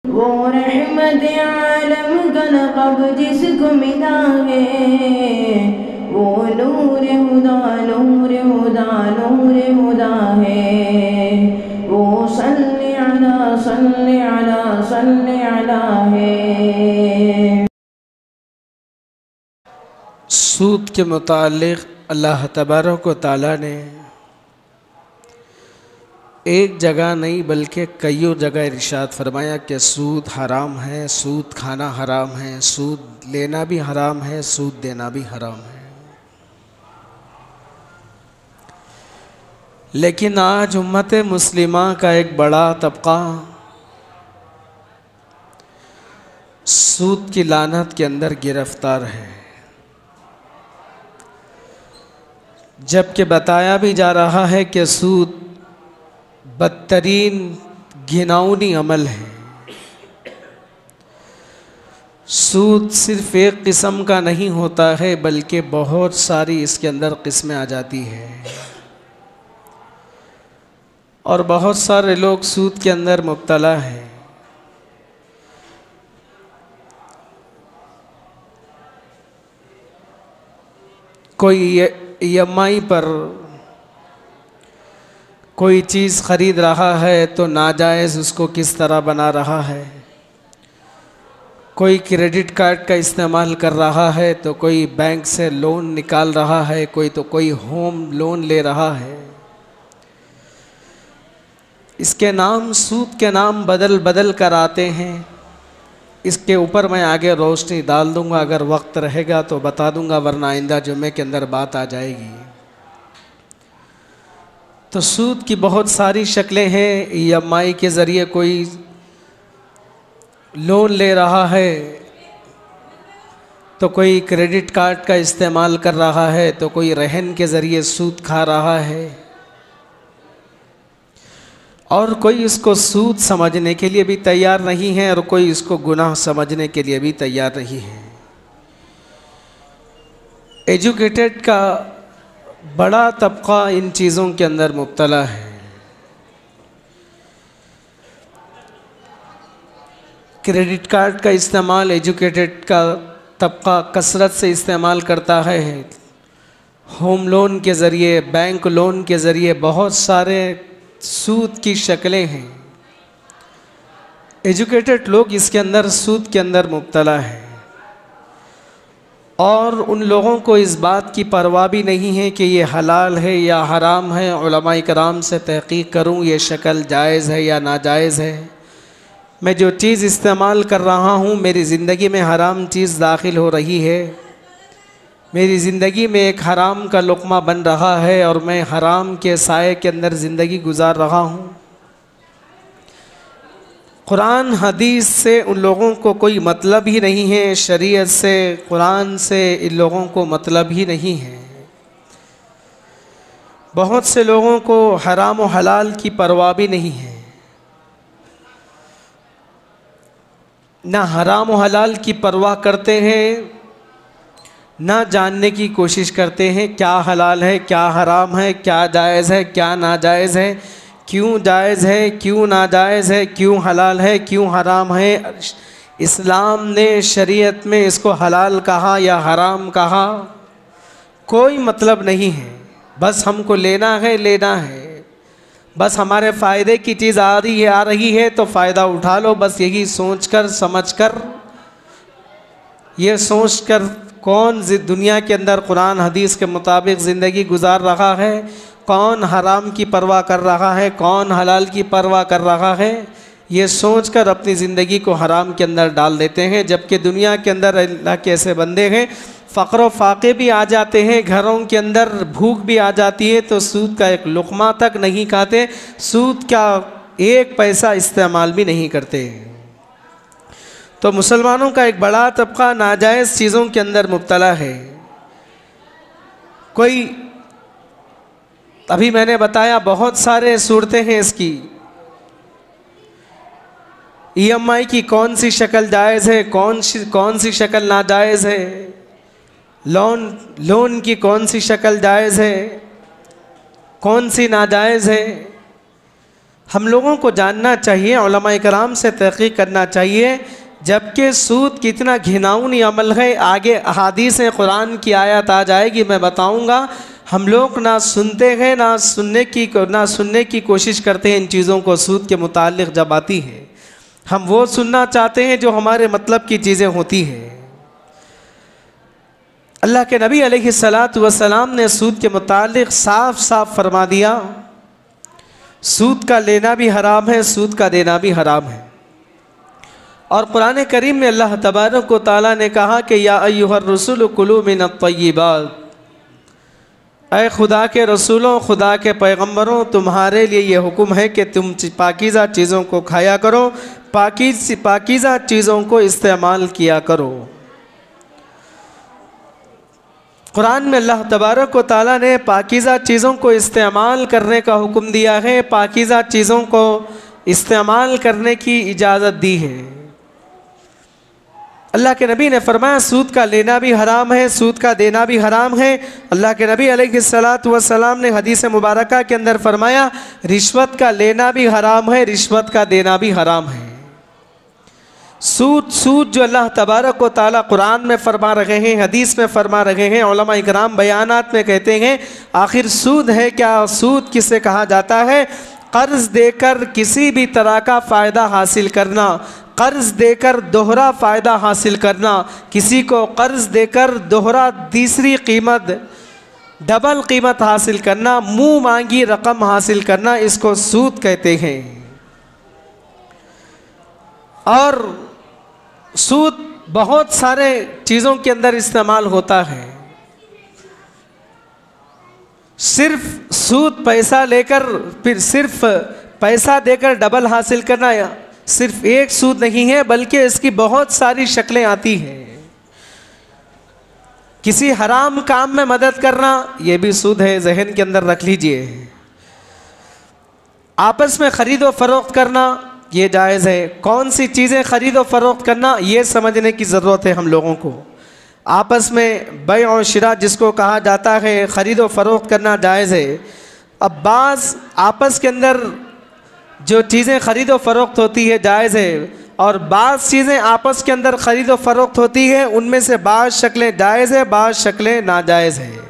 वो रहमत आलम का लक़ब जिसको मिला है, वो नूर हुदा नूर हुदा नूर हुदा है। वो सल्ले अला सल्ले अला सल्ले अला है। सूद के मुताल्लिक़ अल्लाह तबारक व तआला ने एक जगह नहीं बल्कि कईयों जगह इरशाद फरमाया कि सूद हराम है, सूद खाना हराम है, सूद लेना भी हराम है, सूद देना भी हराम है। लेकिन आज उम्मत मुस्लिमा का एक बड़ा तबका सूद की लानत के अंदर गिरफ्तार है, जबकि बताया भी जा रहा है कि सूद बदतरीन घिनौनी अमल है। सूद सिर्फ एक किस्म का नहीं होता है बल्कि बहुत सारी इसके अंदर किस्में आ जाती है, और बहुत सारे लोग सूद के अंदर मुब्तला हैं। कोई EMI पर कोई चीज़ ख़रीद रहा है तो नाजायज़ उसको किस तरह बना रहा है, कोई क्रेडिट कार्ड का इस्तेमाल कर रहा है तो कोई बैंक से लोन निकाल रहा है, कोई होम लोन ले रहा है। इसके नाम सूद के नाम बदल बदल कर आते हैं। इसके ऊपर मैं आगे रोशनी डाल दूंगा, अगर वक्त रहेगा तो बता दूंगा, वरना आइंदा जुम्मे के अंदर बात आ जाएगी। तो सूद की बहुत सारी शक्लें हैं। EMI के ज़रिए कोई लोन ले रहा है, तो कोई क्रेडिट कार्ड का इस्तेमाल कर रहा है, तो कोई रहन के ज़रिए सूद खा रहा है, और कोई इसको सूद समझने के लिए भी तैयार नहीं है और कोई इसको गुनाह समझने के लिए भी तैयार नहीं है। एजुकेटेड का बड़ा तबका इन चीज़ों के अंदर मुब्तला है। क्रेडिट कार्ड का इस्तेमाल एजुकेटेड का तबका कसरत से इस्तेमाल करता है। होम लोन के ज़रिए, बैंक लोन के ज़रिए बहुत सारे सूद की शक्लें हैं। एजुकेटेड लोग इसके अंदर सूद के अंदर मुब्तला है, और उन लोगों को इस बात की परवाह भी नहीं है कि ये हलाल है या हराम है। उलमा इकराम से तहक़ीक़ करूँ ये शक्ल जायज़ है या नाजायज़ है। मैं जो चीज़ इस्तेमाल कर रहा हूँ, मेरी ज़िंदगी में हराम चीज़ दाखिल हो रही है, मेरी ज़िंदगी में एक हराम का लुक़मा बन रहा है और मैं हराम के साए के अंदर ज़िंदगी गुजार रहा हूँ। कुरान हदीस से उन लोगों को कोई मतलब ही नहीं है, शरीयत से, कुरान से इन लोगों को मतलब ही नहीं है। बहुत से लोगों को हराम व हलाल की परवाह भी नहीं है, ना हराम व हलाल की परवाह करते हैं, ना जानने की कोशिश करते हैं क्या हलाल है, क्या हराम है, क्या जायज़ है, क्या नाजायज़ है, क्यों जायज़ है, क्यों नाजायज़ है, क्यों हलाल है, क्यों हराम है। इस्लाम ने शरीयत में इसको हलाल कहा या हराम कहा, कोई मतलब नहीं है। बस हमको लेना है, लेना है, बस हमारे फ़ायदे की चीज़ आ रही है तो फ़ायदा उठा लो। बस यही सोचकर समझकर, ये सोचकर कौन दुनिया के अंदर कुरान हदीस के मुताबिक ज़िंदगी गुजार रहा है, कौन हराम की परवाह कर रहा है, कौन हलाल की परवाह कर रहा है, ये सोचकर अपनी ज़िंदगी को हराम के अंदर डाल देते हैं। जबकि दुनिया के अंदर अल्लाह के ऐसे बंदे हैं, फ़क़्र व फाक़े भी आ जाते हैं, घरों के अंदर भूख भी आ जाती है तो सूद का एक लुक़मा तक नहीं खाते, सूद का एक पैसा इस्तेमाल भी नहीं करते। तो मुसलमानों का एक बड़ा तबका नाजायज़ चीज़ों के अंदर मुब्तला है। कोई, अभी मैंने बताया बहुत सारे सूरतें हैं इसकी। EMI की कौन सी शक्ल जायज़ है, कौन सी शक्ल नाजायज़ है, लोन की कौन सी शक्ल जायज़ है, कौन सी नाजायज़ है। हम लोगों को जानना चाहिए, उलमा कराम से तहक़ीक़ करना चाहिए, जबकि सूद कितना घिनौनी अमल है। आगे अहादीस कुरान की आयत आ जाएगी, मैं बताऊंगा। हम लोग ना सुनते हैं, ना सुनने की कोशिश करते हैं इन चीज़ों को। सूद के मुताल्लिक़ जब आती है, हम वो सुनना चाहते हैं जो हमारे मतलब की चीज़ें होती हैं। अल्लाह के नबी अलैहिस्सलातु वस्सलाम ने सूद के मुताल्लिक़ साफ साफ फरमा दिया, सूद का लेना भी हराम है, सूद का देना भी हराम है। और कुरान करीम में अल्लाह तबारक व तआला ने कहा कि या अय्युहर रसूल कुलू मिनत तय्यिबात, ऐ खुदा के रसूलों, खुदा के पैगम्बरों, तुम्हारे लिए ये हुक्म है कि तुम पाकीज़ा चीज़ों को खाया करो, पाकीज़ा चीज़ों को इस्तेमाल किया करो। कुरान में अल्लाह तबारक व तआला ने पाकीज़ा चीज़ों को इस्तेमाल करने का हुक्म दिया है, पाकीज़ा चीज़ों को इस्तेमाल करने की इजाज़त दी है। अल्लाह के नबी ने फरमाया सूद का लेना भी हराम है, सूद का देना भी हराम है। अल्लाह के नबी अलैहिस्सलातु वस्सलाम ने हदीस मुबारका के अंदर फरमाया रिश्वत का लेना भी हराम है, रिश्वत का देना भी हराम है। सूद जो अल्लाह तबारक व तआला कुरान में फरमा रहे हैं, हदीस में फरमा रहे हैं, उलमा इकराम बयानात में कहते हैं आखिर सूद है क्या? सूद किसे कहा जाता है? कर्ज़ देकर किसी भी तरह का फ़ायदा हासिल करना, कर्ज़ देकर दोहरा फ़ायदा हासिल करना, किसी को कर्ज़ देकर दोहरा तीसरी कीमत, डबल कीमत हासिल करना, मुँह मांगी रकम हासिल करना, इसको सूद कहते हैं। और सूद बहुत सारे चीज़ों के अंदर इस्तेमाल होता है। सिर्फ सूद पैसा लेकर फिर सिर्फ पैसा देकर डबल हासिल करना सिर्फ एक सूद नहीं है, बल्कि इसकी बहुत सारी शक्लें आती हैं। किसी हराम काम में मदद करना ये भी सूद है, जहन के अंदर रख लीजिए। आपस में ख़रीदो फरोख्त करना ये जायज़ है। कौन सी चीज़ें ख़रीदो फरोख्त करना ये समझने की ज़रूरत है हम लोगों को। आपस में बै और शिरा जिसको कहा जाता है, ख़रीदो फरोख्त करना जायज़ है। अब बाज़ आपस के अंदर जो चीज़ें ख़रीदो फरोख्त होती है जायज़ है, और बाज़ चीज़ें आपस के अंदर ख़रीदो फरोख्त होती है, उनमें से बाज़ शक्लें जायज़ है, बाज़ शक्लें नाजायज़ है।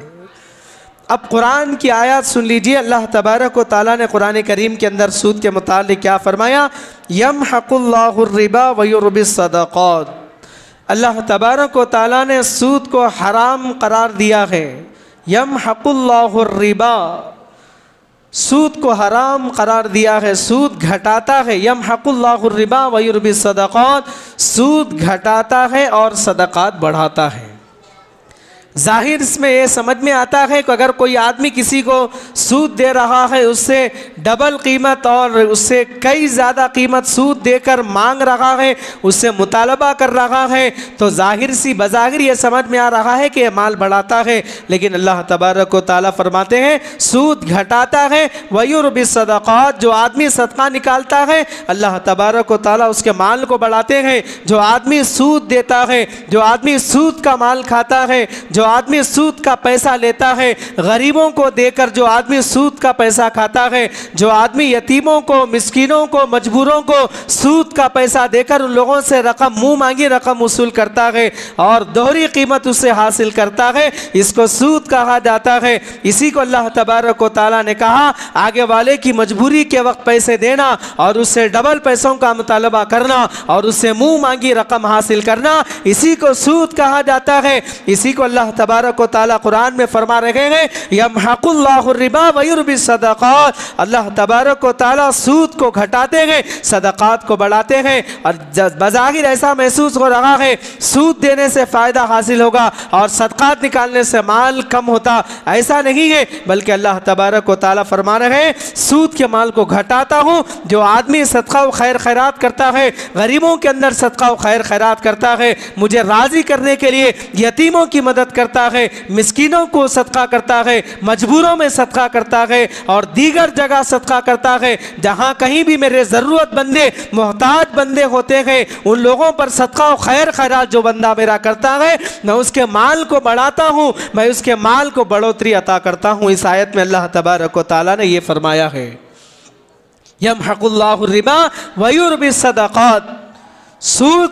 अब कुरान की आयत सुन लीजिए, अल्लाह तबारक व तआला ने कुरान करीम के अंदर सूद के मुतालिक क्या फरमाया, यमहकुल्लाहु रिबा व युर्बिस सदक़ात। अल्लाह तबारक व तआला ने सूद को हराम करार दिया है। यमहकुल्लाहु रिबा, सूद को हराम करार दिया है, सूद घटाता है। यमहकुल्लाहु रिबा व युर्बिस सदक़ात, सूद घटाता है और सदक़ात बढ़ाता है। ज़ाहिर इसमें ये समझ में आता है कि अगर कोई आदमी किसी को सूद दे रहा है, उससे डबल कीमत और उससे कई ज़्यादा कीमत सूद देकर मांग रहा है, उससे मुतालबा कर रहा है, तो ज़ाहिर सी बज़ाहिर ये समझ में आ रहा है कि ये माल बढ़ाता है। लेकिन अल्लाह तबारक व तआला फरमाते हैं सूद घटाता है। वयुर्बिस सदक़ात, जो आदमी सदका निकालता है अल्लाह तबारक व तआला उसके माल को बढ़ाते हैं। जो आदमी सूद देता है, जो आदमी सूद का माल खाता है, जो आदमी सूद का पैसा लेता है, गरीबों को देकर जो आदमी सूद का पैसा खाता है, जो आदमी यतीमों को, मिस्कीनों को, मजबूरों को सूद का पैसा देकर उन लोगों से रकम, मुंह मांगी रकम वसूल करता है और दोहरी कीमत उससे हासिल करता है, इसको सूद कहा जाता है। इसी को अल्लाह तबारक व तआला ने कहा आगे वाले की मजबूरी के वक्त पैसे देना और उससे डबल पैसों का मुतालबा करना और उससे मुंह मांगी रकम हासिल करना, इसी को सूद कहा जाता है। इसी को अल्लाह तबारक व तआला कुरान में फरमा रहे हैं यमहकुल्लाहु रिबा व युर्बिस सदक़ात। अल्लाह तबारक व तआला सूद को घटाते हैं, सदक़ात को बढ़ाते हैं। और बज़ाहिर ऐसा महसूस हो रहा है सूद देने से फ़ायदा हासिल होगा और सदक़ात निकालने से माल कम होता, ऐसा नहीं है। बल्कि अल्लाह तबारक व तआला फरमा रहे हैं सूद के माल को घटाता हूँ। जो आदमी सदका व खैर खैरात करता है, गरीबों के अंदर सदका व खैर खैरात करता है, मुझे राज़ी करने के लिए यतीमों की मदद करता है, मिस्कीनों को सदका करता है, मजबूरों में सदका करता है और दीगर जगह सदका करता है, जहां कहीं भी मेरे ज़रूरत बंदे, मोहताज बंदे होते हैं, उन लोगों पर सदका और खैर खैरात जो बंदा मेरा करता है, मैं उसके माल को बढ़ाता हूं, मैं उसके माल को बढ़ोतरी अता करता हूं। इस आयत में अल्लाह तबारक व तआला ने यह फरमाया है यमहकुल्लाहु रिबा व युर्बि सदक़ात, सूद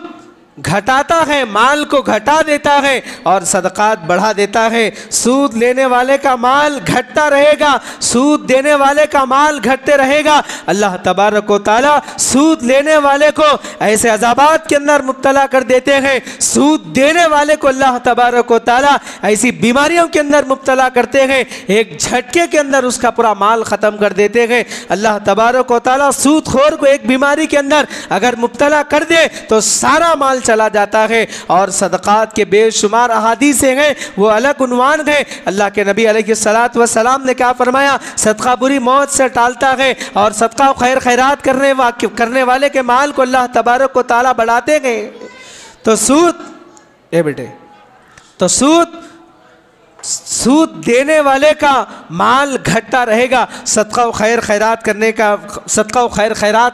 घटाता है, माल को घटा देता है और सदक़ात बढ़ा देता है। सूद लेने वाले का माल घटता रहेगा, सूद देने वाले का माल घटते रहेगा। अल्लाह तबारक व तआला सूद लेने वाले को ऐसे अज़ाबात के अंदर मुब्तला कर देते हैं, सूद देने वाले को अल्लाह तबारक व तआला ऐसी बीमारियों के अंदर मुब्तला करते हैं, एक झटके के अंदर उसका पूरा माल ख़त्म कर देते हैं। अल्लाह तबारक व तआला सूदखोर को एक बीमारी के अंदर अगर मुब्तला कर दे तो सारा माल चला जाता है। और सदक़ात के बेशुमार अहादीस हैं, वो अलग उन्वान है। अल्लाह के नबी अलैहिस्सलातु वस्सलाम ने क्या फरमाया, सदका बुरी मौत से टालता है और सदका खैर खैरात करने वाले के माल को अल्लाह तबारक व तआला बढ़ाते हैं। तो सूद देने वाले का माल घटता रहेगा, सदका खैर खैरात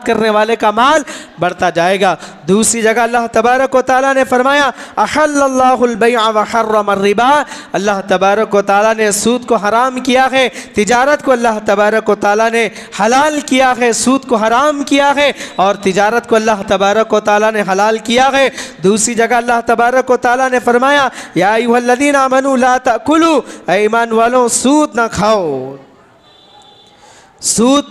करने वाले का माल बढ़ता जाएगा। दूसरी जगह अल्लाह तबारक व तआला ने फरमाया अहल्लल्लाहुल बैअ व हर्रमर रिबा, अल्लाह तबारक व तआला ने सूद को हराम किया है, तिजारत को अल्लाह तबारक व तआला ने हलाल किया है, सूद को हराम किया है और तिजारत को अल्लाह तबारक व तआला ने हलाल किया है। दूसरी जगह अल्लाह तबारक व तआला ने फरमाया या अय्युहल्लज़ीना आमनू ला तअकुलू, ईमान वालों सूद ना खाओ। सूद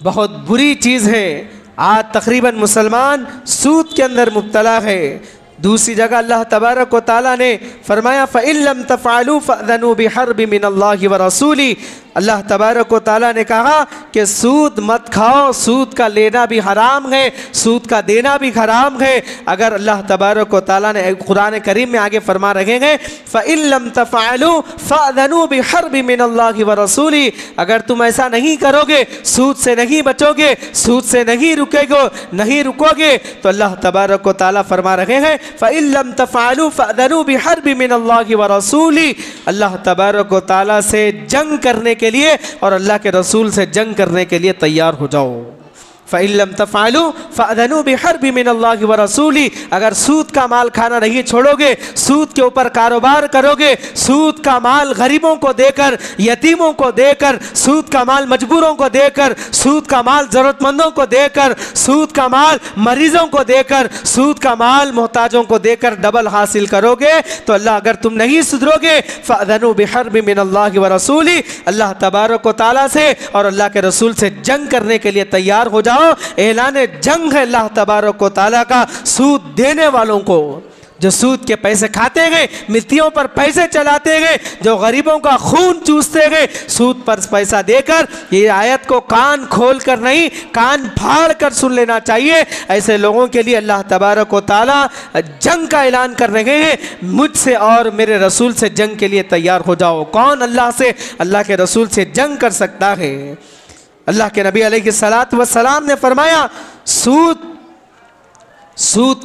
बहुत बुरी चीज़ है, आज तकरीबन मुसलमान सूद के अंदर मुब्तला है। दूसरी जगह अल्लाह तबारक व तआला ने फरमाया फ़इन लम तफ़अलू फ़अज़नू बिहर्बि मिनल्लाहि व रसूली, अल्लाह तबारक व तआला ने कहा कि सूद मत खाओ, सूद का लेना भी हराम है, सूद का देना भी हराम है। अगर अल्लाह तबारक व तआला ने कुरान करीम में आगे फरमा रहे हैं फ़इन लम तफ़अलू फ़अज़नू बिहर्बि मिनल्लाहि व रसूली, अगर तुम ऐसा नहीं करोगे, सूद से नहीं बचोगे, सूद से नहीं रुकोगे तो अल्लाह तबारक व तआला फरमा रहे हैं फ़इन लम तफ़अलू फ़अज़नू बिहर्बि मिनल्लाहि व रसूली, अल्लाह तबारक व तआला से जंग करने के लिए और अल्लाह के रसूल से जंग करने के लिए तैयार हो जाओ। फ़इन लम तफ़अलू फ़अज़नू बिहर्बि मिनल्लाहि व रसूली, अगर सूद का माल खाना नहीं छोड़ोगे, सूद के ऊपर कारोबार करोगे, सूद का माल गरीबों को देकर, यतीमों को देकर, सूद का माल मजबूरों को देकर, सूद का माल ज़रूरतमंदों को देकर, सूद का माल मरीजों को देकर, सूद का माल मोहताजों को देकर डबल हासिल करोगे तो अल्लाह, अगर तुम नहीं सुधरोगे फ़अज़नू बिहर्बि मिनल्लाहि व रसूली, अल्लाह तबारक व तआला से और अल्लाह के रसूल से जंग करने के लिए तैयार हो जाओ। ऐलान जंग है अल्लाह तबारक व तआला का सूद देने वालों को, जो सूद के पैसे खाते हैं, मित्तियों पर पैसे चलाते हैं, जो गरीबों का खून चूसते हैं, सूद पर पैसा देकर। ये आयत को कान खोल कर नहीं, कान फाड़ कर सुन लेना चाहिए। ऐसे लोगों के लिए अल्लाह तबारक व तआला जंग का ऐलान कर रहे हैं, मुझसे और मेरे रसूल से जंग के लिए तैयार हो जाओ। कौन अल्लाह के रसूल से जंग कर सकता है? अल्लाह के नबी अलैहिस्सलातु वस्सलाम ने फरमाया सूद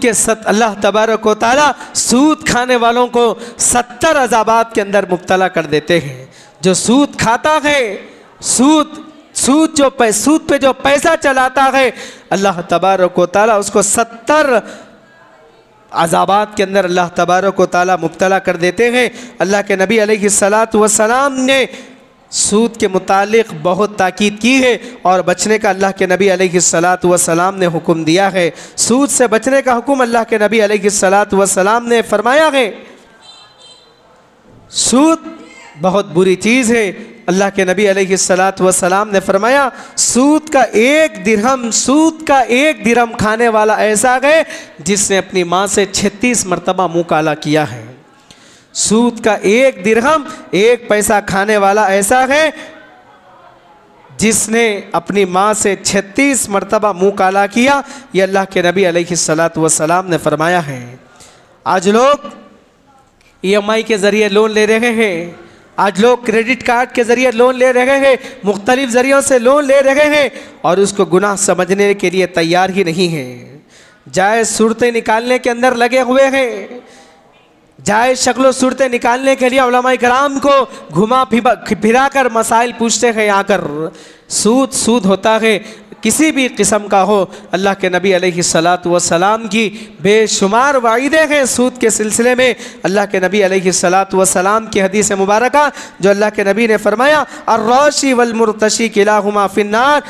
के अल्लाह तबारक व तआला सूद खाने वालों को 70 अज़ाबात के अंदर मुब्तला कर देते हैं। जो सूद खाता है, सूद पे जो पैसा चलाता है, अल्लाह तबारक व तआला उसको 70 अज़ाबात के अंदर अल्लाह तबारक व तआला मुब्तला कर देते हैं। अल्लाह के नबी अलैहिस्सलातु वस्सलाम ने सूद के मुतालिक बहुत ताकीद की है और बचने का अल्लाह के नबी अलैहिस्सलातु वस्सलाम ने हुक्म दिया है। सूद से बचने का हुक्म अल्लाह के नबी अलैहिस्सलातु वस्सलाम ने फरमाया है। सूद बहुत बुरी चीज़ है। अल्लाह के नबी अलैहिस्सलातु वस्सलाम ने फरमाया सूद का एक दिरहम खाने वाला ऐसा है जिसने अपनी माँ से 36 मरतबा मुँह काला किया है। सूद का एक दिरहम, एक पैसा खाने वाला ऐसा है जिसने अपनी माँ से 36 मरतबा मुँह काला किया। ये अल्लाह के नबी अलैहिस्सलातु वस्सलाम ने फरमाया है। आज लोग EMI के ज़रिए लोन ले रहे हैं, आज लोग क्रेडिट कार्ड के ज़रिए लोन ले रहे हैं, मुख्तलिफ ज़रियों से लोन ले रहे हैं और उसको गुनाह समझने के लिए तैयार ही नहीं है। जायज़ सूरतें निकालने के अंदर लगे हुए हैं, जायज़ शक्ल सूरतें निकालने के लिए उलमा इकराम को घुमा फिरा कर मसाइल पूछते हैं आकर। सूद होता है, किसी भी किस्म का हो। अल्लाह के नबी अलैहिस्सलातु वस्सलाम की बेशुमार वाइदे हैं सूद के सिलसिले में। अल्लाह के नबी अलैहिस्सलातु वस्सलाम की हदीस मुबारका जो अल्लाह के नबी ने फरमाया अर्राशी वल मुर्तशी किलाहुमा फिन्नार,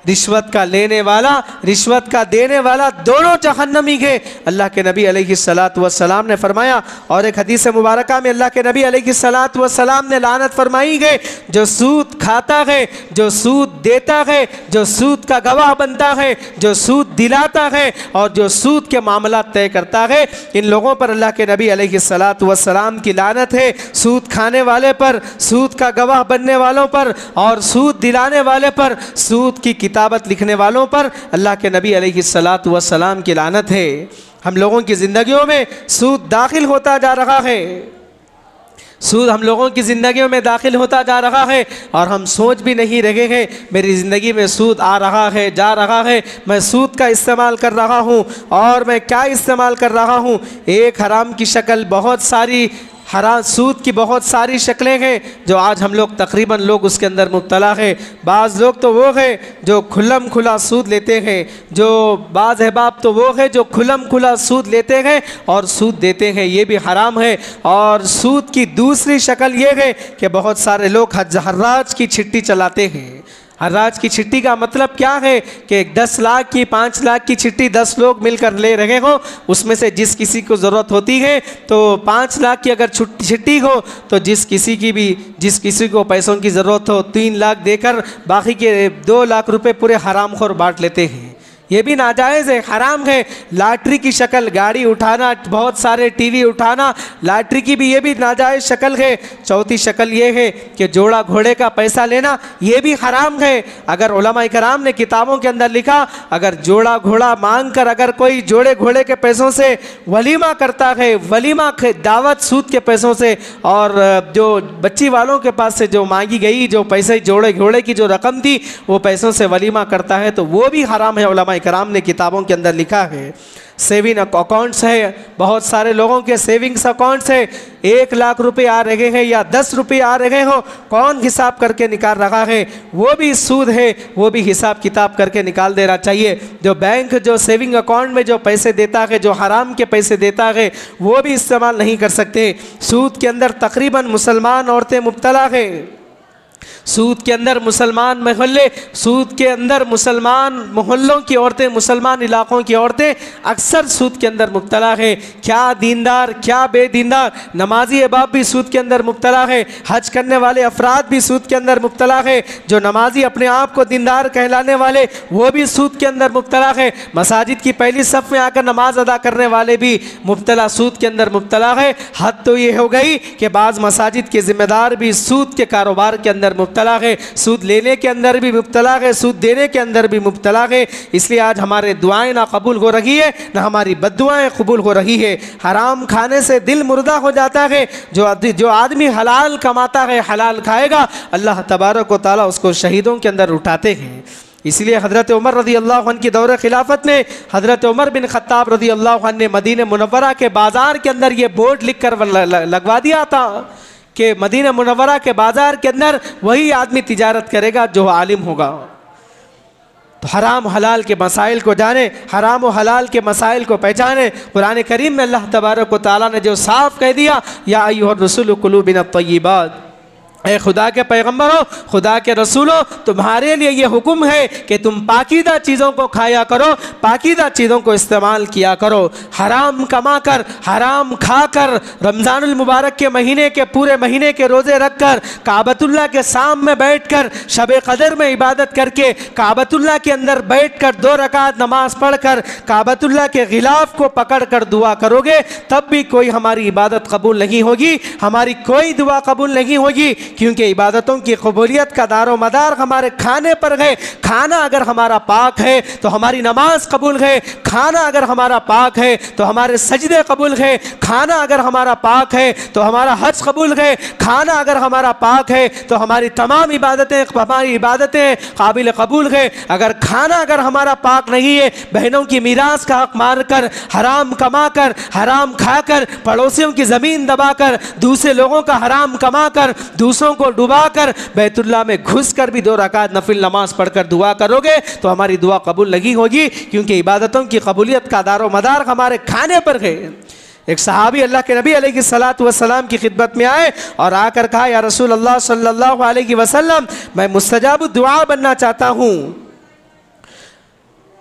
रिश्वत का लेने वाला, रिश्वत का देने वाला, दोनों जहन्नमी के। अल्लाह के नबी अलैहिस्सलातु वस्सलाम ने फरमाया, और एक हदीस मुबारका में अल्लाह के नबी अलैहिस्सलातु वस्सलाम ने लानत फरमाई है, जो सूद खाता है, जो सूद देता है, जो सूद का गवाह बनता है, जो सूद दिलाता है और जो सूद के मामला तय करता है, इन लोगों पर अल्लाह के नबी अलैहिस्सलातु वस्सलाम की लानत है। सूद खाने वाले पर, सूद का गवाह बनने वालों पर और सूद दिलाने वाले पर, सूद की किताबत लिखने वालों पर अल्लाह के नबी अलैहिस्सलातु वस्सलाम की लानत है। हम लोगों की ज़िंदगियों में सूद दाखिल होता जा रहा है, सूद हम लोगों की ज़िंदगियों में दाखिल होता जा रहा है और हम सोच भी नहीं रहे हैं मेरी ज़िंदगी में सूद आ रहा है, जा रहा है, मैं सूद का इस्तेमाल कर रहा हूँ। और मैं क्या इस्तेमाल कर रहा हूँ? एक हराम की शक्ल, बहुत सारी सूद की बहुत सारी शक्लें हैं जो आज हम लोग तकरीबन लोग उसके अंदर मुब्तला है। बाज़ लोग तो वो है जो खुल्लम खुला सूद लेते हैं, जो बाज़ अहबाब तो वो है जो खुल्लम खुला सूद लेते हैं और सूद देते हैं, ये भी हराम है। और सूद की दूसरी शक्ल ये है कि बहुत सारे लोग हर्राज की छिट्टी चलाते हैं। हर्राज की छिट्टी का मतलब क्या है कि 10 लाख की, 5 लाख की छिट्टी 10 लोग मिलकर ले रहे हो, उसमें से जिस किसी को ज़रूरत होती है तो 5 लाख की अगर छिट्टी हो तो जिस किसी को पैसों की ज़रूरत हो 3 लाख देकर बाकी के 2 लाख रुपए पूरे हरामखोर बांट लेते हैं। ये भी नाजायज़ है, हराम है। लॉटरी की शक्ल, गाड़ी उठाना, बहुत सारे टीवी उठाना, लॉटरी की भी ये भी नाजायज़ शक्ल है। चौथी शक्ल ये है कि जोड़ा घोड़े का पैसा लेना, ये भी हराम है। अगर उलमा इकराम ने किताबों के अंदर लिखा, अगर जोड़ा घोड़ा मांग कर अगर कोई जोड़े घोड़े के पैसों से वलीमा करता है, वलीमा दावत सूद के पैसों से, और जो बच्ची वालों के पास से जो मांगी गई जो पैसे जोड़े घोड़े की जो रकम थी वो पैसों से वलीमा करता है तो वो भी हराम है। उलमा कराम ने किताबों के अंदर लिखा है। सेविंग अकाउंट्स है, बहुत सारे लोगों के सेविंग्स अकाउंट्स है, 1 लाख रुपए आ रहे हैं या 10 रुपये आ रहे हो, कौन हिसाब करके निकाल रहा है? वो भी सूद है, वो भी हिसाब किताब करके निकाल देना चाहिए। जो बैंक जो सेविंग अकाउंट में जो पैसे देता है, जो हराम के पैसे देता है, वो भी इस्तेमाल नहीं कर सकते। सूद के अंदर तकरीबन मुसलमान औरतें मुब्तला है, सूद के अंदर मुसलमान मोहल्ले, सूद के अंदर मुसलमान मोहल्लों की औरतें, मुसलमान इलाकों की औरतें अक्सर सूद के अंदर मुब्तला है। क्या दीनदार, क्या बेदीनदार, नमाजी अहबाब भी सूद के अंदर मुब्तला है, हज करने वाले अफराद भी सूद के अंदर मुब्तला है, जो नमाजी अपने आप को दीनदार कहलाने वाले वो भी सूद के अंदर मुब्तला है, मसाजिद की पहली सफ़ में आकर नमाज अदा करने वाले भी मुब्तला, सूद के अंदर मुब्तला है। हद तो ये हो गई कि बाज़ मसाजिद के ज़िम्मेदार भी सूद के कारोबार के अंदर मुब्तला है, सूद लेने के अंदर भी मुब्तला है, सूद देने के अंदर भी मुब्तला है। इसलिए आज हमारे दुआएं ना कबूल हो रही है, ना हमारी बद्दुआएं कबूल हो रही है। हराम खाने से दिल मुर्दा हो जाता है। जो आदमी हलाल कमाता है, हलाल खाएगा, अल्लाह तबारक व तआला उसको शहीदों के अंदर उठाते हैं। इसलिए हज़रत उमर रज़ी अल्लाह अन्हु की दौर खिलाफत में हज़रत उमर बिन ख़त्ताब रज़ी अल्लाह अन्हु ने मदीना मुनव्वरा के बाज़ार के अंदर ये बोर्ड लिख कर लगवा दिया था कि मदीना मुनव्वरा के बाज़ार के अंदर वही आदमी तिजारत करेगा जो आलिम होगा। तो हराम हलाल के मसाइल को जाने, हराम और हलाल के मसाइल को पहचाने। कुरान करीम में अल्लाह तबारक व तआला ने जो साफ़ कह दिया, या अय्युहर रसूल कुलू मिनत तय्यिबात, ए खुदा के पैगम्बर हो, खुदा के रसूल हो, तुम्हारे लिए ये हुक्म है कि तुम पाकीदा चीज़ों को खाया करो, पाकीदा चीज़ों को इस्तेमाल किया करो। हराम कमा कर, हराम खा कर, रमज़ानुल मुबारक के महीने के पूरे महीने के रोज़े रख कर, काबतुल्लाह के सामने बैठ कर, शब क़दर में इबादत करके, काबतुल्लाह के अंदर बैठ कर 2 रकात नमाज पढ़ कर, काबतुल्लाह के ग़िलाफ़ को पकड़ कर दुआ करोगे, तब भी कोई हमारी इबादत कबूल नहीं होगी, हमारी कोई दुआ कबूल नहीं होगी, क्योंकि इबादतों की कबूलियत का दारो मदार हमारे खाने पर है। खाना अगर हमारा पाक है तो हमारी नमाज कबूल है, खाना अगर हमारा पाक है तो हमारे सजदे कबूल है, खाना अगर हमारा पाक है तो हमारा हज कबूल है, खाना अगर हमारा पाक है तो हमारी तमाम इबादतें काबिल कबूल है। अगर खाना अगर हमारा पाक नहीं है, बहनों की मीरास का हक मार कर, हराम कमा कर, हराम खा कर, पड़ोसियों की ज़मीन दबा कर, दूसरे लोगों का हराम कमा कर, दूसरों को डुबा कर, बैतुल्लाह में घुस कर भी 2 रकात नफिल नमाज पढ़कर दुआ करोगे तो हमारी दुआ कबूल नहीं होगी, क्योंकि इबादतों की कबूलियत का दारो मदार हमारे खाने पर है। एक सहाबी अल्लाह के नबी अलैहिस्सलातु वस्सलाम की खिदमत में आए और आकर कहा, या रसूल अल्लाह सल्लल्लाहु अलैहि वसल्लम, मैं मुस्तजाब दुआ बनना चाहता हूँ,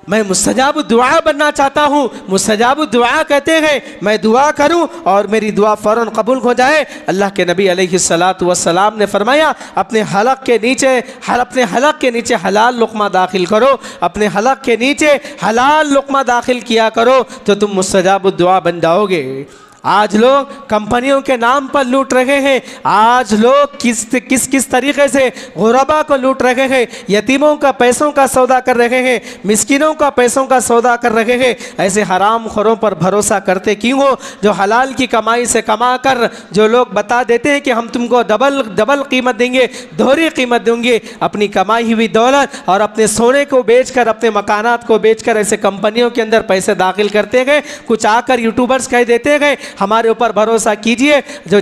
मैं मुस्तजाब दुआ बनना चाहता हूँ। मुस्तजाब दुआ कहते हैं मैं दुआ करूँ और मेरी दुआ फ़ौरन कबूल हो जाए। अल्लाह के नबी अलैहिस्सलातु वस्सलाम ने फरमाया अपने हलक के नीचे हलाल लुक़मा दाखिल करो, अपने हलक के नीचे हलाल लुक़मा दाखिल किया करो तो तुम मुस्तजाब दुआ बन जाओगे। आज लोग कंपनियों के नाम पर लूट रहे हैं। आज लोग किस तरीके से गुरबा को लूट रहे हैं, यतीमों का पैसों का सौदा कर रहे हैं, मिस्किनों का पैसों का सौदा कर रहे हैं। ऐसे हराम खोरों पर भरोसा करते क्यों हो? जो हलाल की कमाई से कमा कर जो लोग बता देते हैं कि हम तुमको डबल कीमत देंगे, दोहरी कीमत देंगे, अपनी कमाई हुई दौलत और अपने सोने को बेचकर, अपने मकानात को बेचकर ऐसे कंपनियों के अंदर पैसे दाखिल करते गए। कुछ आकर यूट्यूबर्स कह देते गए हमारे ऊपर भरोसा कीजिए। जो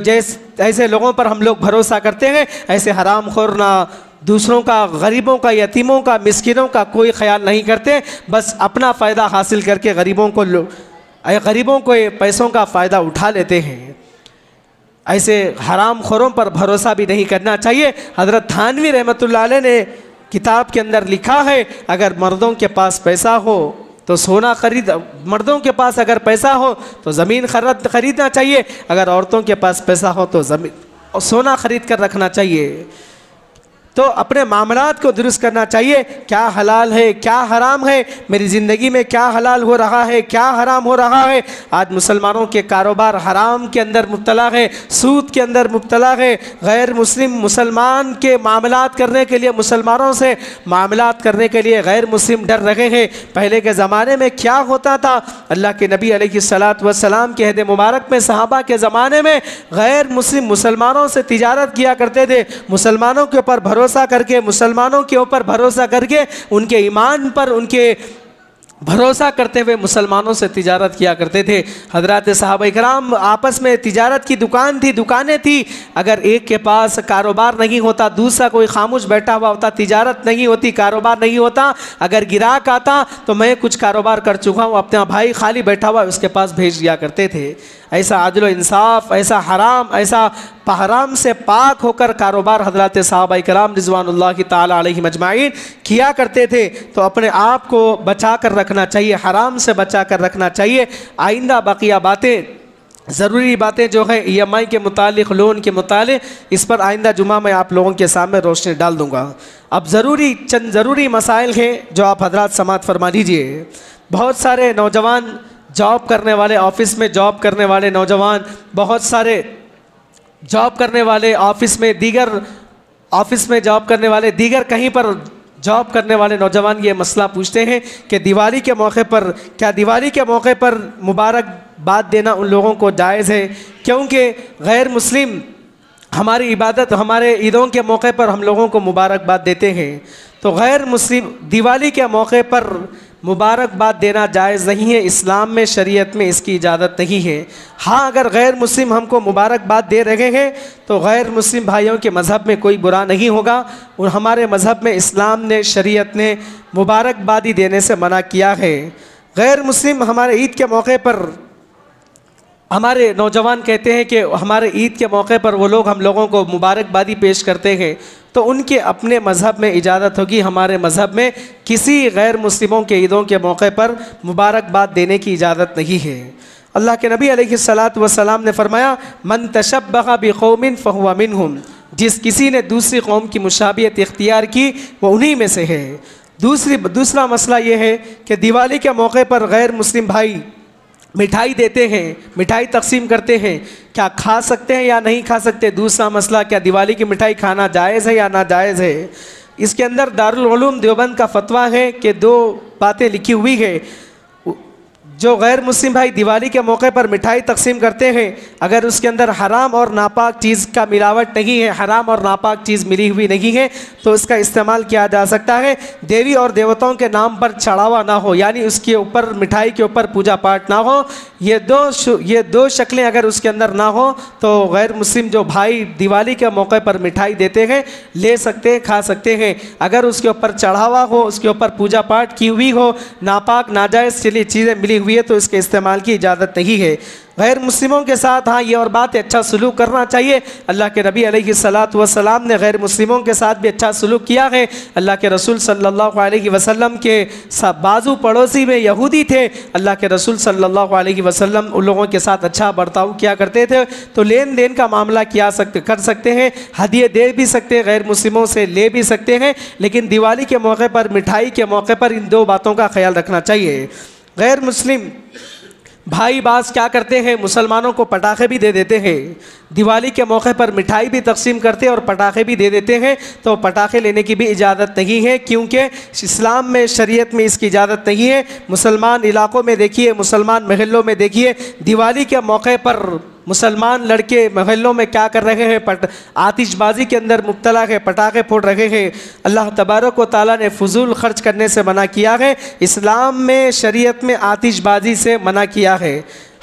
ऐसे लोगों पर हम लोग भरोसा करते हैं, ऐसे हराम खोर ना दूसरों का, गरीबों का, यतीमों का, मिस्किनों का कोई ख्याल नहीं करते, बस अपना फ़ायदा हासिल करके गरीबों को पैसों का फ़ायदा उठा लेते हैं। ऐसे हराम खोरों पर भरोसा भी नहीं करना चाहिए। हज़रत थानवी रहमतुल्लाह अलैह ने किताब के अंदर लिखा है अगर मर्दों के पास पैसा हो तो सोना मर्दों के पास अगर पैसा हो तो ज़मीन खरीदना चाहिए, अगर औरतों के पास पैसा हो तो ज़मीन और सोना खरीद कर रखना चाहिए। तो अपने मामलात को दुरुस्त करना चाहिए। क्या हलाल है, क्या हराम है, मेरी ज़िंदगी में क्या हलाल हो रहा है, क्या हराम हो रहा है। आज मुसलमानों के कारोबार हराम के अंदर मुब्तला है, सूद के अंदर मुब्तला है। गैर मुस्लिम मुसलमान के मामलात करने के लिए, मुसलमानों से मामलात करने के लिए गैर मुस्लिम डर रहे हैं। पहले के ज़माने में क्या होता था? अल्लाह के नबी अलैहिस्सलातु वस्सलाम के अहद मुबारक में, सहाबा के ज़माने में गैर मुस्लिम मुसलमानों से तिजारत किया करते थे। मुसलमानों के ऊपर भरोसा करके, मुसलमानों के ऊपर भरोसा करके, उनके ईमान पर उनके भरोसा करते हुए मुसलमानों से तिजारत किया करते थे। हज़रात सहाबा किराम आपस में तिजारत की दुकानें थी। अगर एक के पास कारोबार नहीं होता, दूसरा कोई खामोश बैठा हुआ होता, तिजारत नहीं होती, कारोबार नहीं होता, अगर गिराक आता तो मैं कुछ कारोबार कर चुका हूँ, अपना भाई खाली बैठा हुआ उसके पास भेज दिया करते थे। ऐसा आदल इंसाफ, ऐसा हराम से पाक होकर कारोबार हज़रात सहाबा किराम रिज़वानुल्लाहि ताला अलैहिम अजमाइन किया करते थे। तो अपने आप को बचा कर रखना चाहिए, हराम से बचा कर रखना चाहिए। आइंदा बकिया बातें, ज़रूरी बातें जो है EMI के मुतालिक, लोन के मुतालिक, इस पर आइंदा जुमा में आप लोगों के सामने रोशनी डाल दूँगा। अब चंद ज़रूरी मसाइल हैं जो आप हज़रात समाअत फरमा लीजिए। बहुत सारे नौजवान जॉब करने वाले, ऑफ़िस में जॉब करने वाले नौजवान, बहुत सारे जॉब करने वाले ऑफ़िस में जॉब करने वाले, दीगर कहीं पर जॉब करने वाले नौजवान ये मसला पूछते हैं कि दिवाली के मौके पर मुबारकबाद देना उन लोगों को जायज़ है? क्योंकि गैर मुस्लिम हमारी इबादत, हमारे ईदों के मौके पर हम लोगों को मुबारकबाद देते हैं, तो गैर मुस्लिम दिवाली के मौके पर मुबारकबाद देना जायज़ नहीं है। इस्लाम में, शरीयत में इसकी इजाज़त नहीं है। हाँ, अगर गैर मुस्लिम हमको मुबारकबाद दे रहे हैं तो गैर मुस्लिम भाइयों के मज़हब में कोई बुरा नहीं होगा। और हमारे मज़हब में, इस्लाम ने, शरीयत ने मुबारकबादी देने से मना किया है। गैर मुस्लिम हमारे ईद के मौके पर, हमारे नौजवान कहते हैं कि हमारे ईद के मौके पर वो लोग हम लोगों को मुबारकबादी पेश करते हैं, तो उनके अपने मज़हब में इजाज़त होगी। हमारे मज़हब में किसी गैर मुस्लिमों के ईदों के मौके पर मुबारकबाद देने की इजाज़त नहीं है। अल्लाह के नबी अलैहिस्सलातु वस्सलाम ने फरमाया मन तशब्बह बिक़ौमिन फ़हुवा मिनहुम, जिस किसी ने दूसरी कौम की मुशाबियत इख्तियार की वो उन्हीं में से है। दूसरा मसला ये है कि दिवाली के मौके पर गैर मुस्लिम भाई मिठाई देते हैं, मिठाई तकसीम करते हैं, क्या खा सकते हैं या नहीं खा सकते? दूसरा मसला, क्या दिवाली की मिठाई खाना जायज़ है या नाजायज़ है? इसके अंदर दारुल उलूम देवबंद का फतवा है कि 2 बातें लिखी हुई है। जो गैर मुस्लिम भाई दिवाली के मौके पर मिठाई तकसीम करते हैं, अगर उसके अंदर हराम और नापाक चीज़ का मिलावट नहीं है, हराम और नापाक चीज़ मिली हुई नहीं है, तो इसका इस्तेमाल किया जा सकता है। देवी और देवताओं के नाम पर चढ़ावा ना हो, यानी उसके ऊपर, मिठाई के ऊपर पूजा पाठ ना हो। ये दो शक्लें अगर उसके अंदर ना हो तो गैर मुस्लिम जो भाई दिवाली के मौके पर मिठाई देते हैं, ले सकते हैं, खा सकते हैं। अगर उसके ऊपर चढ़ावा हो, उसके ऊपर पूजा पाठ की हुई हो, नापाक नाजायज़ चीज़ें मिली हुई है तो इसके इस्तेमाल की इजाज़त नहीं है। गैर मुस्लिमों के साथ हाँ ये और बात है, अच्छा सलूक करना चाहिए। अल्लाह के नबी अलैहिस्सलातु वस्सलाम ने गैर मुस्लिमों के साथ भी अच्छा सलूक किया है। अल्लाह के रसूल सल्लल्लाहु अलैहि वसल्लम के बाजू पड़ोसी में यहूदी थे। अल्लाह के रसूल सल्लल्लाहु अलैहि वसल्लम उन लोगों के साथ अच्छा बर्ताव किया करते थे। तो लेन देन का मामला कर सकते हैं, हदिये दे भी सकते हैं, गैर मुस्लिमों से ले भी सकते हैं, लेकिन दिवाली के मौके पर, मिठाई के मौके पर इन दो बातों का ख्याल रखना चाहिए। गैर मुस्लिम भाई बास क्या करते हैं, मुसलमानों को पटाखे भी दे देते हैं। दिवाली के मौके पर मिठाई भी तकसीम करते हैं और पटाखे भी दे देते हैं। तो पटाखे लेने की भी इजाज़त नहीं है, क्योंकि इस्लाम में, शरीयत में इसकी इजाज़त नहीं है। मुसलमान इलाकों में देखिए, मुसलमान महल्लों में देखिए, दिवाली के मौके पर मुसलमान लड़के महल्लों में क्या कर रहे हैं, आतिशबाजी के अंदर मुब्तला है, पटाखे फोड़ रहे हैं। अल्लाह तबारक व तआला ने फजूल खर्च करने से मना किया है। इस्लाम में, शरीयत में आतिशबाजी से मना किया है।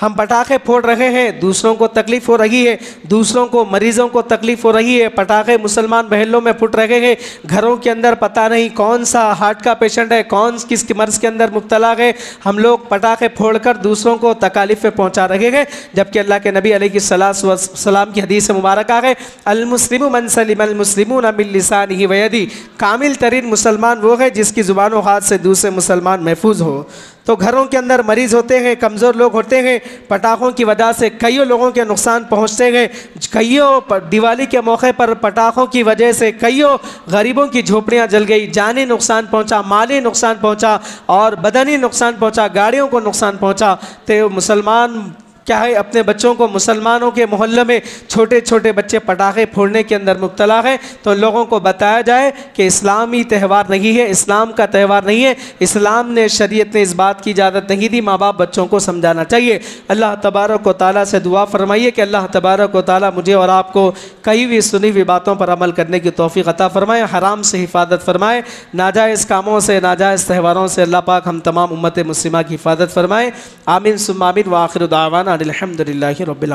हम पटाखे फोड़ रहे हैं, दूसरों को तकलीफ़ हो रही है, दूसरों को, मरीज़ों को तकलीफ़ हो रही है। पटाखे मुसलमान महलों में फुट रहे हैं, घरों के अंदर पता नहीं कौन सा हार्ट का पेशेंट है, कौन किस मर्ज़ के अंदर मुब्तला है। हम लोग पटाखे फोड़कर दूसरों को तकालीफ़ें पहुँचा रहे हैं, जबकि अल्लाह के नबी अलैहिस्सलातु वस्सलाम की हदीस मुबारक है, अल मुस्लिमु मन सलिमल मुस्लिमून मिन लिसानिही व यदिही, कामिल तरीन मुसलमान वो है जिसकी ज़ुबान व हाथ से दूसरे मुसलमान महफूज हो। तो घरों के अंदर मरीज़ होते हैं, कमज़ोर लोग होते हैं, पटाखों की वजह से कईयों लोगों के नुकसान पहुंचते हैं। कईयों दिवाली के मौके पर पटाखों की वजह से कईयों गरीबों की झोपड़ियां जल गई, जानी नुकसान पहुंचा, माली नुकसान पहुंचा और बदनी नुकसान पहुंचा, गाड़ियों को नुकसान पहुंचा। तो मुसलमान क्या है, अपने बच्चों को, मुसलमानों के मोहल्ले में छोटे छोटे बच्चे पटाखे फोड़ने के अंदर मुब्तला है, तो लोगों को बताया जाए कि इस्लामी त्यौहार नहीं है, इस्लाम का त्यौहार नहीं है। इस्लाम ने, शरीयत ने इस बात की इजाज़त नहीं दी। माँ बाप बच्चों को समझाना चाहिए। अल्लाह तबारक व तआला से दुआ फरमाइए कि अल्लाह तबारक व तआला मुझे और आपको कई हुई सुनी हुई बातों पर अमल करने की तौफीक अता फरमाए, हराम से हिफाजत फरमाए, नाजायज़ कामों से, नाजायज़ त्यौहारों से अल्लाह पाक हम तमाम उम्मत मुस्लिमा की हिफाजत फरमाए। आमीन सुम्मा आमीन। व आखिर दावाना अनिल हम्दुलिल्लाहि रब्बिल आलमीन।